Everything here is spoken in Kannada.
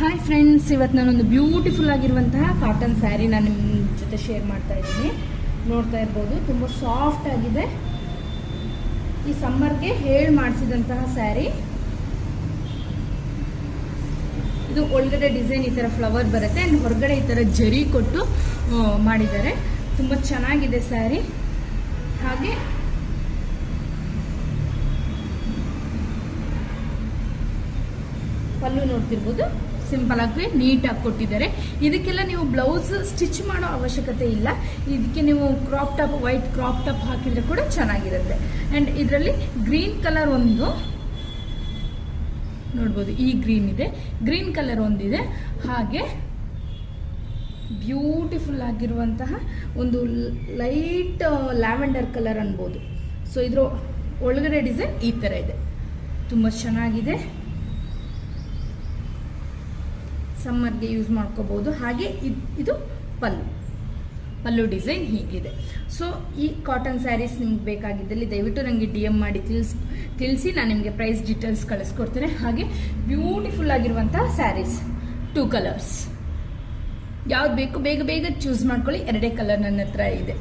ಹಾಯ್ ಫ್ರೆಂಡ್ಸ್, ಇವತ್ತು ನಾನೊಂದು ಬ್ಯೂಟಿಫುಲ್ ಆಗಿರುವಂತಹ ಕಾಟನ್ ಸ್ಯಾರಿ ನಾನು ನಿಮ್ಮ ಜೊತೆ ಶೇರ್ ಮಾಡ್ತಾ ಇದ್ದೀನಿ. ನೋಡ್ತಾ ಇರ್ಬೋದು, ತುಂಬ ಸಾಫ್ಟ್ ಆಗಿದೆ. ಈ ಸಮ್ಮರ್ಗೆ ಹೇಳಿ ಮಾಡಿಸಿದಂತಹ ಸ್ಯಾರಿ. ಇದು ಒಳಗಡೆ ಡಿಸೈನ್ ಈ ಥರ ಫ್ಲವರ್ ಬರುತ್ತೆ ಆ್ಯಂಡ್ ಹೊರಗಡೆ ಈ ಥರ ಜರಿ ಕೊಟ್ಟು ಮಾಡಿದ್ದಾರೆ. ತುಂಬ ಚೆನ್ನಾಗಿದೆ ಸ್ಯಾರಿ. ಹಾಗೆ ಪಲ್ಲು ನೋಡ್ತಿರ್ಬೋದು, ಸಿಂಪಲ್ ಆಗಿ ನೀಟಾಗಿ ಕೊಟ್ಟಿದ್ದಾರೆ. ಇದಕ್ಕೆಲ್ಲ ನೀವು ಬ್ಲೌಸ್ ಸ್ಟಿಚ್ ಮಾಡೋ ಅವಶ್ಯಕತೆ ಇಲ್ಲ. ಇದಕ್ಕೆ ನೀವು crop top, white crop top ಹಾಕಿದ್ರೆ ಕೂಡ ಚೆನ್ನಾಗಿರುತ್ತೆ. ಆ್ಯಂಡ್ ಇದರಲ್ಲಿ ಗ್ರೀನ್ ಕಲರ್ ಒಂದು ನೋಡ್ಬೋದು, ಈ ಗ್ರೀನ್ ಇದೆ, ಗ್ರೀನ್ ಕಲರ್ ಒಂದಿದೆ. ಹಾಗೆ ಬ್ಯೂಟಿಫುಲ್ ಆಗಿರುವಂತಹ ಒಂದು ಲೈಟ್ ಲ್ಯಾವೆಂಡರ್ ಕಲರ್ ಅನ್ಬೋದು. ಸೊ ಇದ್ರ ಒಳಗಡೆ ಡಿಸೈನ್ ಈ ಥರ ಇದೆ, ತುಂಬ ಚೆನ್ನಾಗಿದೆ. ಸಮ್ಮರ್ಗೆ ಯೂಸ್ ಮಾಡ್ಕೋಬಹುದು. ಹಾಗೆ ಇದು ಪಲ್ಲು ಡಿಸೈನ್ ಹೀಗಿದೆ. ಸೊ ಈ ಕಾಟನ್ ಸ್ಯಾರೀಸ್ ನಿಮ್ಗೆ ಬೇಕಾಗಿದ್ದಲ್ಲಿ ದಯವಿಟ್ಟು ನನಗೆ DM ಮಾಡಿ ತಿಳಿಸಿ, ನಾನು ನಿಮಗೆ ಪ್ರೈಸ್ ಡೀಟೇಲ್ಸ್ ಕಳಿಸ್ಕೊಡ್ತೇನೆ. ಹಾಗೆ ಬ್ಯೂಟಿಫುಲ್ ಆಗಿರುವಂತಹ ಸ್ಯಾರೀಸ್, 2 ಕಲರ್ಸ್, ಯಾವ್ದು ಬೇಕು ಬೇಗ ಚೂಸ್ ಮಾಡ್ಕೊಳ್ಳಿ. 2 ಕಲರ್ ನನ್ನ ಹತ್ರ ಇದೆ.